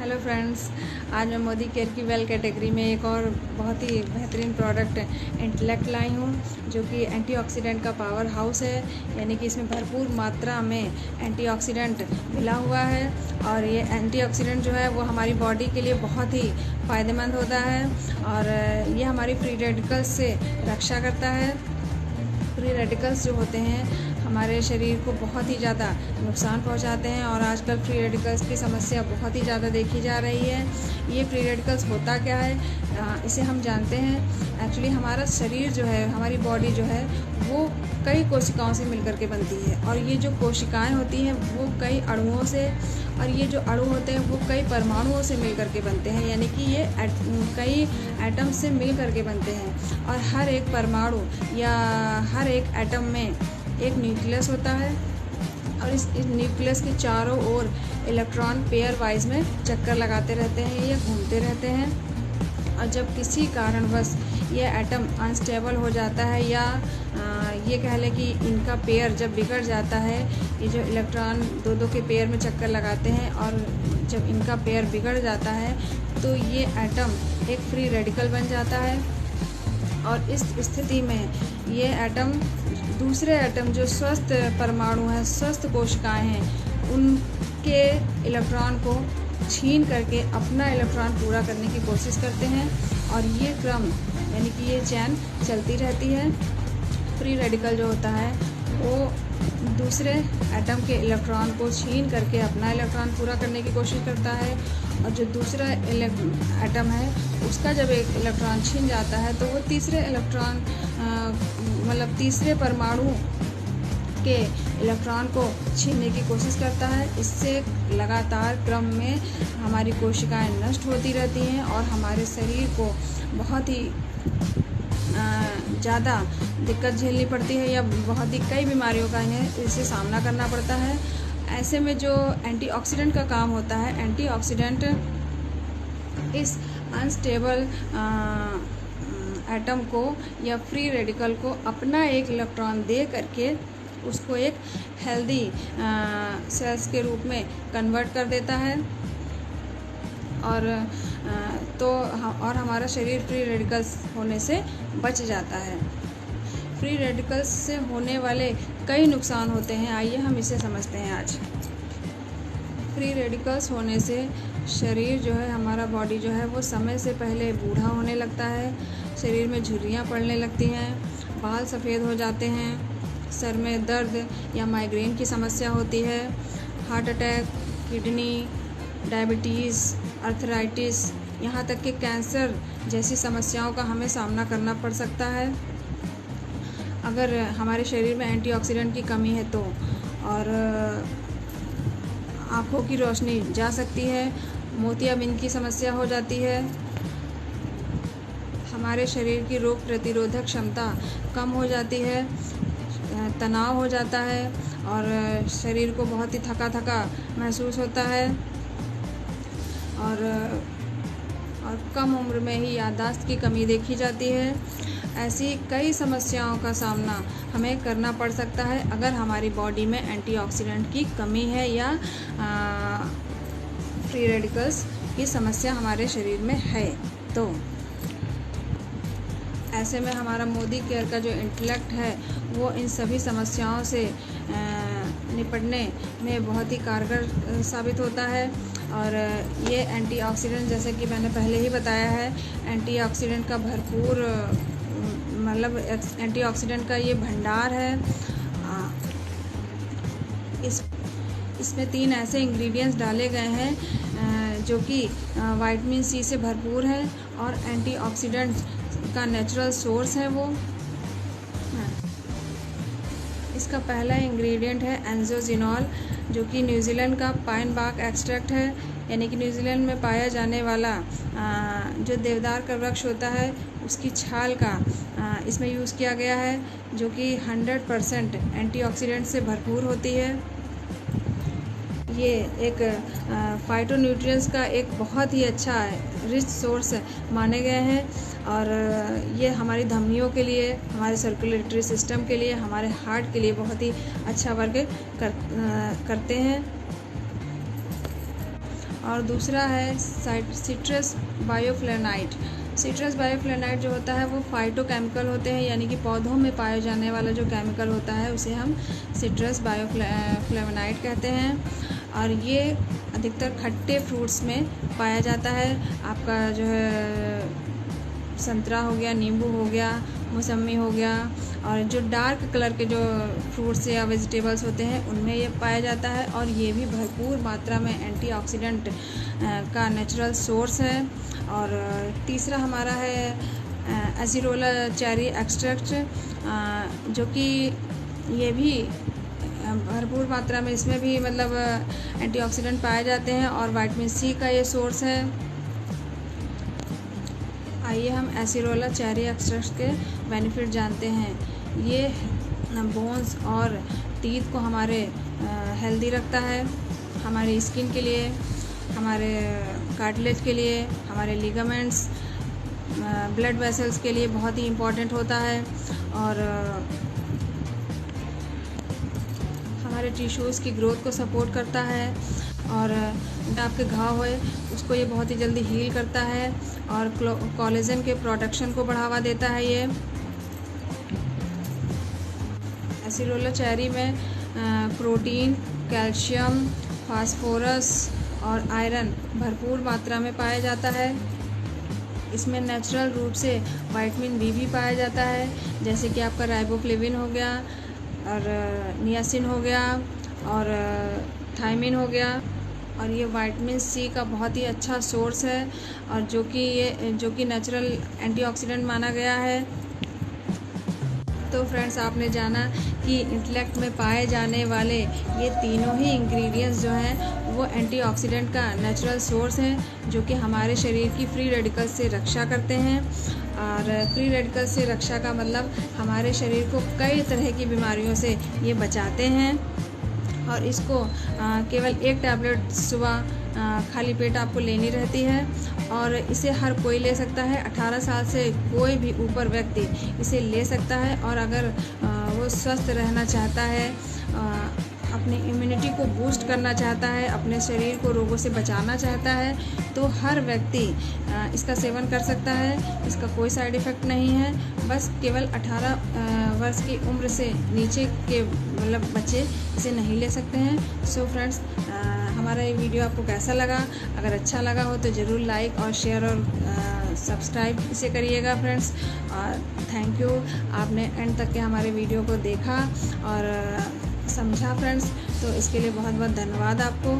Hello friends, आज मैं Modi care की वेल कैटेगरी में एक और बहुत ही बेहतरीन प्रोडक्ट इंटेलेक्ट लाई हूँ, जो कि एंटीऑक्सीडेंट का पावर हाउस है। यानी कि इसमें भरपूर मात्रा में एंटीऑक्सीडेंट मिला हुआ है और ये एंटीऑक्सीडेंट जो है वो हमारी बॉडी के लिए बहुत ही फ़ायदेमंद होता है और ये हमारी फ्री रेडिकल्स से रक्षा करता है। फ्री रेडिकल्स जो होते हैं हमारे शरीर को बहुत ही ज़्यादा नुकसान पहुंचाते हैं और आजकल फ्री रेडिकल्स की समस्या बहुत ही ज़्यादा देखी जा रही है। ये फ्री रेडिकल्स होता क्या है, इसे हम जानते हैं। एक्चुअली हमारा शरीर जो है, हमारी बॉडी जो है वो कई कोशिकाओं से मिलकर के बनती है और ये जो कोशिकाएं होती हैं वो कई अणुओं से, और ये जो अणु होते हैं वो कई परमाणुओं से मिलकर के बनते हैं। यानी कि ये कई एटम से मिल कर के बनते हैं और हर एक परमाणु या हर एक एटम में एक न्यूक्लियस होता है और इस न्यूक्लियस के चारों ओर इलेक्ट्रॉन पेयर वाइज में चक्कर लगाते रहते हैं या घूमते रहते हैं। और जब किसी कारणवश ये एटम अनस्टेबल हो जाता है या ये कह लें कि इनका पेयर जब बिगड़ जाता है, ये जो इलेक्ट्रॉन दो के पेयर में चक्कर लगाते हैं और जब इनका पेयर बिगड़ जाता है तो ये एटम एक फ्री रेडिकल बन जाता है और इस स्थिति में ये एटम दूसरे एटम जो स्वस्थ परमाणु हैं, स्वस्थ कोशिकाएं हैं, उनके इलेक्ट्रॉन को छीन करके अपना इलेक्ट्रॉन पूरा करने की कोशिश करते हैं और ये क्रम यानी कि ये चैन चलती रहती है। फ्री रेडिकल जो होता है वो दूसरे एटम के इलेक्ट्रॉन को छीन करके अपना इलेक्ट्रॉन पूरा करने की कोशिश करता है और जो दूसरा एटम है उसका जब एक इलेक्ट्रॉन छीन जाता है तो वो तीसरे इलेक्ट्रॉन तीसरे परमाणु के इलेक्ट्रॉन को छीनने की कोशिश करता है। इससे लगातार क्रम में हमारी कोशिकाएं नष्ट होती रहती हैं और हमारे शरीर को बहुत ही ज़्यादा दिक्कत झेलनी पड़ती है या बहुत ही कई बीमारियों का इन्हें इससे सामना करना पड़ता है। ऐसे में जो एंटीऑक्सीडेंट का काम होता है, एंटीऑक्सीडेंट इस अनस्टेबल एटम को या फ्री रेडिकल को अपना एक इलेक्ट्रॉन दे करके उसको एक हेल्दी सेल्स के रूप में कन्वर्ट कर देता है और हमारा शरीर फ्री रेडिकल्स होने से बच जाता है। फ्री रेडिकल्स से होने वाले कई नुकसान होते हैं, आइए हम इसे समझते हैं आज। फ्री रेडिकल्स होने से शरीर जो है, हमारा बॉडी जो है वो समय से पहले बूढ़ा होने लगता है, शरीर में झुर्रियाँ पड़ने लगती हैं, बाल सफ़ेद हो जाते हैं, सर में दर्द या माइग्रेन की समस्या होती है, heart attack, kidney, diabetes, arthritis, यहाँ तक कि कैंसर जैसी समस्याओं का हमें सामना करना पड़ सकता है अगर हमारे शरीर में एंटीऑक्सीडेंट की कमी है तो। और आँखों की रोशनी जा सकती है, मोतियाबिंद की समस्या हो जाती है, हमारे शरीर की रोग प्रतिरोधक क्षमता कम हो जाती है, तनाव हो जाता है और शरीर को बहुत ही थका थका महसूस होता है और कम उम्र में ही याददाश्त की कमी देखी जाती है। ऐसी कई समस्याओं का सामना हमें करना पड़ सकता है अगर हमारी बॉडी में एंटीऑक्सीडेंट की कमी है या फ्री रेडिकल्स की समस्या हमारे शरीर में है तो। ऐसे में हमारा मोदी केयर का जो इंटेलेक्ट है वो इन सभी समस्याओं से निपटने में बहुत ही कारगर साबित होता है और ये एंटीऑक्सीडेंट, जैसे कि मैंने पहले ही बताया है, एंटीऑक्सीडेंट का भरपूर एंटीऑक्सीडेंट का ये भंडार है। इसमें 3 ऐसे इंग्रेडिएंट्स डाले गए हैं जो कि विटामिन सी से भरपूर है और एंटीऑक्सीडेंट का नेचुरल सोर्स है वो। इसका पहला इंग्रेडिएंट है एंजोजिनॉल, जो कि न्यूजीलैंड का पाइन बार्क एक्सट्रैक्ट है। यानी कि न्यूजीलैंड में पाया जाने वाला जो देवदार का वृक्ष होता है उसकी छाल का इसमें यूज़ किया गया है, जो कि 100% एंटीऑक्सीडेंट से भरपूर होती है। ये एक फाइटोन्यूट्रिएंट्स का एक बहुत ही अच्छा रिच सोर्स माने गए हैं और ये हमारी धमनियों के लिए, हमारे सर्कुलेटरी सिस्टम के लिए, हमारे हार्ट के लिए बहुत ही अच्छा वर्क करते हैं। और दूसरा है सिट्रस बायोफ्लेवोनाइड। सिट्रस बायोफ्लेवोनाइड जो होता है वो फाइटोकेमिकल होते हैं, यानी कि पौधों में पाए जाने वाला जो केमिकल होता है उसे हम सिट्रस बायोफ्लेवोनाइड कहते हैं। और ये अधिकतर खट्टे फ्रूट्स में पाया जाता है। आपका जो है संतरा हो गया, नींबू हो गया, मौसमी हो गया, और जो डार्क कलर के जो फ्रूट्स या वेजिटेबल्स होते हैं उनमें ये पाया जाता है। और ये भी भरपूर मात्रा में एंटीऑक्सीडेंट का नेचुरल सोर्स है। और तीसरा हमारा है एसीरोला चेरी एक्सट्रैक्ट, जो कि ये भी भरपूर मात्रा में, इसमें भी मतलब एंटीऑक्सीडेंट पाए जाते हैं और विटामिन सी का ये सोर्स है। आइए हम एसीरोला चेरी एक्सट्रैक्ट के बेनिफिट जानते हैं। ये बोन्स और टीथ को हमारे हेल्दी रखता है, हमारी स्किन के लिए, हमारे कार्टिलेज के लिए, हमारे लिगामेंट्स, ब्लड वेसल्स के लिए बहुत ही इम्पोर्टेंट होता है। और हमारे टिश्यूज़ की ग्रोथ को सपोर्ट करता है। और आपके घाव होए उसको ये बहुत ही जल्दी हील करता है और कोलेजन के प्रोडक्शन को बढ़ावा देता है। ये एसीरोला चेरी में प्रोटीन, कैल्शियम, फास्फोरस और आयरन भरपूर मात्रा में पाया जाता है। इसमें नेचुरल रूप से विटामिन बी भी पाया जाता है, जैसे कि आपका राइबोफ्लेविन हो गया और नियासिन हो गया और थायमिन हो गया। और ये विटामिन सी का बहुत ही अच्छा सोर्स है, और जो कि नेचुरल एंटीऑक्सीडेंट माना गया है। तो फ्रेंड्स, आपने जाना कि इंटेलेक्ट में पाए जाने वाले ये तीनों ही इंग्रेडिएंट्स जो हैं वो एंटीऑक्सीडेंट का नेचुरल सोर्स हैं, जो कि हमारे शरीर की फ्री रेडिकल्स से रक्षा करते हैं। और फ्री रेडिकल्स से रक्षा का मतलब हमारे शरीर को कई तरह की बीमारियों से ये बचाते हैं। और इसको केवल एक टैबलेट सुबह खाली पेट आपको लेनी रहती है, और इसे हर कोई ले सकता है। 18 साल से कोई भी ऊपर व्यक्ति इसे ले सकता है। और अगर वो स्वस्थ रहना चाहता है, अपनी इम्यूनिटी को बूस्ट करना चाहता है, अपने शरीर को रोगों से बचाना चाहता है, तो हर व्यक्ति इसका सेवन कर सकता है। इसका कोई साइड इफ़ेक्ट नहीं है। बस केवल 18 वर्ष की उम्र से नीचे के मतलब बच्चे इसे नहीं ले सकते हैं। सो फ्रेंड्स, हमारा ये वीडियो आपको कैसा लगा? अगर अच्छा लगा हो तो ज़रूर लाइक और शेयर और सब्सक्राइब इसे करिएगा फ्रेंड्स। और थैंक यू, आपने एंड तक के हमारे वीडियो को देखा और समझा फ्रेंड्स, तो इसके लिए बहुत बहुत धन्यवाद आपको।